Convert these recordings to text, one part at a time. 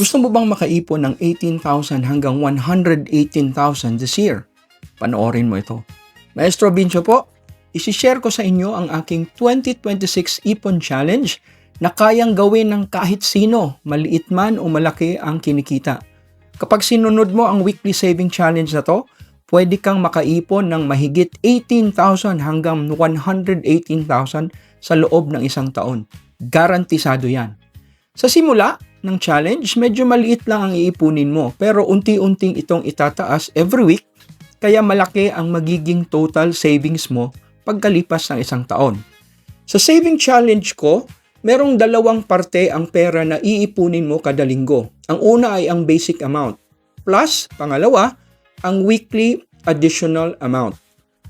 Gusto mo bang makaipon ng 18,000 hanggang 118,000 this year? Panoorin mo ito. Maestro Bincho po, isishare ko sa inyo ang aking 2026 Ipon Challenge na kayang gawin ng kahit sino, maliit man o malaki ang kinikita. Kapag sinunod mo ang weekly saving challenge na to, pwede kang makaipon ng mahigit 18,000 hanggang 118,000 sa loob ng isang taon. Garantisado yan. Sa simula ng challenge, medyo maliit lang ang iipunin mo pero unti-unting itong itataas every week kaya malaki ang magiging total savings mo pagkalipas ng isang taon. Sa saving challenge ko, merong dalawang parte ang pera na iipunin mo kada linggo. Ang una ay ang basic amount plus, pangalawa, ang weekly additional amount.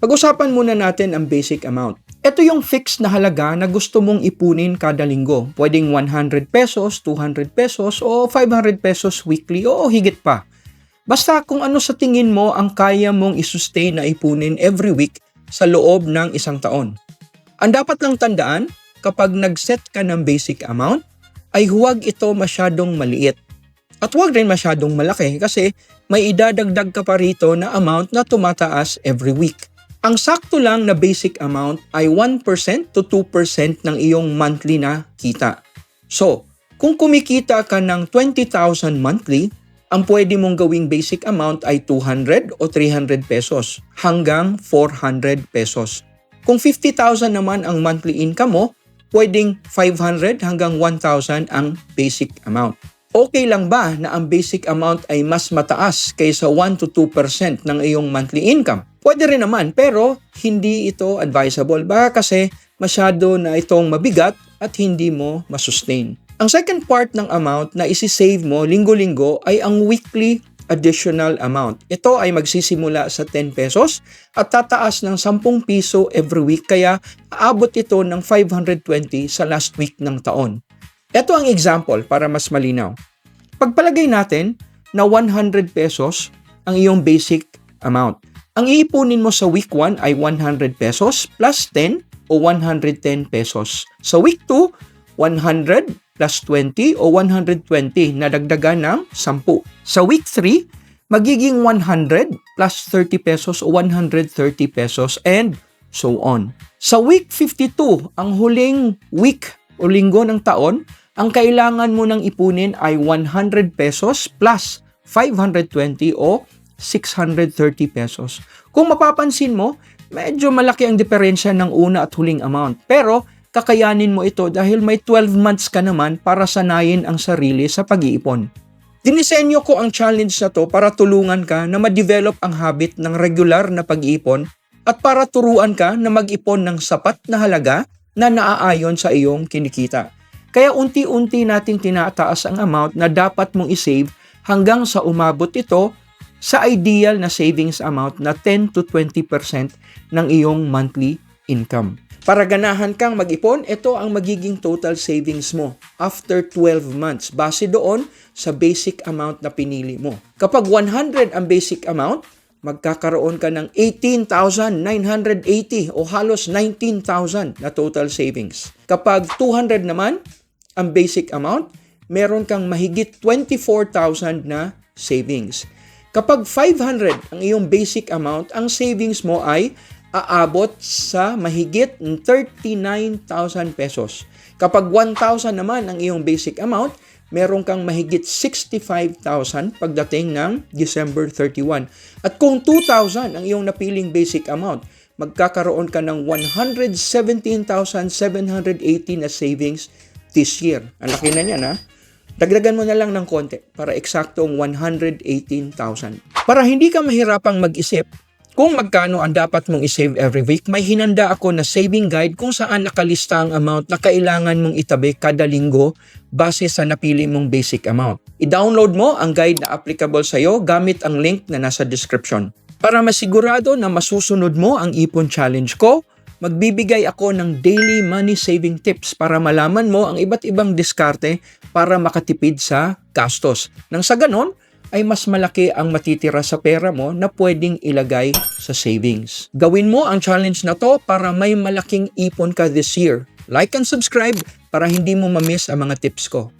Pag-usapan muna natin ang basic amount. Ito yung fixed na halaga na gusto mong ipunin kada linggo. Pwedeng 100 pesos, 200 pesos, o 500 pesos weekly o higit pa. Basta kung ano sa tingin mo ang kaya mong isustain na ipunin every week sa loob ng isang taon. Ang dapat lang tandaan, kapag nag-set ka ng basic amount, ay huwag ito masyadong maliit. At huwag rin masyadong malaki kasi may idadagdag ka pa rito na amount na tumataas every week. Ang sakto lang na basic amount ay 1% to 2% ng iyong monthly na kita. So, kung kumikita ka ng 20,000 monthly, ang pwede mong gawing basic amount ay 200 o 300 pesos hanggang 400 pesos. Kung 50,000 naman ang monthly income mo, pwedeng 500 hanggang 1,000 ang basic amount. Okay lang ba na ang basic amount ay mas mataas kaysa 1 to 2% ng iyong monthly income? Pwede rin naman pero hindi ito advisable. Baka kasi masyado na itong mabigat at hindi mo masustain. Ang second part ng amount na isi-save mo linggo-linggo ay ang weekly additional amount. Ito ay magsisimula sa 10 pesos at tataas ng 10 piso every week kaya aabot ito ng 520 sa last week ng taon. Ito ang example para mas malinaw. Pagpalagay natin na 100 pesos ang iyong basic amount. Ang iipunin mo sa week 1 ay 100 pesos plus 10 o 110 pesos. Sa week 2, 100 plus 20 o 120 na dagdagan ng 10. Sa week 3, magiging 100 plus 30 pesos o 130 pesos and so on. Sa week 52, ang huling week o linggo ng taon, ang kailangan mo nang ipunin ay 100 pesos plus 520 o 630 pesos. Kung mapapansin mo, medyo malaki ang diferensya ng una at huling amount. Pero kakayanin mo ito dahil may 12 months ka naman para sanayin ang sarili sa pag-iipon. Dinisenyo ko ang challenge na to para tulungan ka na ma-develop ang habit ng regular na pag-iipon at para turuan ka na mag-ipon ng sapat na halaga na naaayon sa iyong kinikita. Kaya unti-unti nating tinataas ang amount na dapat mong isave hanggang sa umabot ito sa ideal na savings amount na 10 to 20% ng iyong monthly income. Para ganahan kang mag-ipon, ito ang magiging total savings mo after 12 months base doon sa basic amount na pinili mo. Kapag 100 ang basic amount, magkakaroon ka ng 18,980 o halos 19,000 na total savings. Kapag 200 naman ang basic amount, meron kang mahigit 24,000 na savings. Kapag 500 ang iyong basic amount, ang savings mo ay aabot sa mahigit 39,000 pesos. Kapag 1,000 naman ang iyong basic amount, meron kang mahigit 65,000 pagdating ng December 31. At kung 2,000 ang iyong napiling basic amount, magkakaroon ka ng 117,780 na savings this year. Ang laki na niyan, ha? Dagdagan mo na lang ng konti para eksaktong 118,000. Para hindi ka mahirapang mag-isip kung magkano ang dapat mong isave every week, may hinanda ako na saving guide kung saan nakalista ang amount na kailangan mong itabi kada linggo base sa napili mong basic amount. I-download mo ang guide na applicable sa iyo gamit ang link na nasa description. Para masigurado na masusunod mo ang Ipon Challenge ko, magbibigay ako ng daily money saving tips para malaman mo ang iba't ibang diskarte para makatipid sa gastos. Nang sa ganon, ay mas malaki ang matitira sa pera mo na pwedeng ilagay sa savings. Gawin mo ang challenge na to para may malaking ipon ka this year. Like and subscribe para hindi mo ma-miss ang mga tips ko.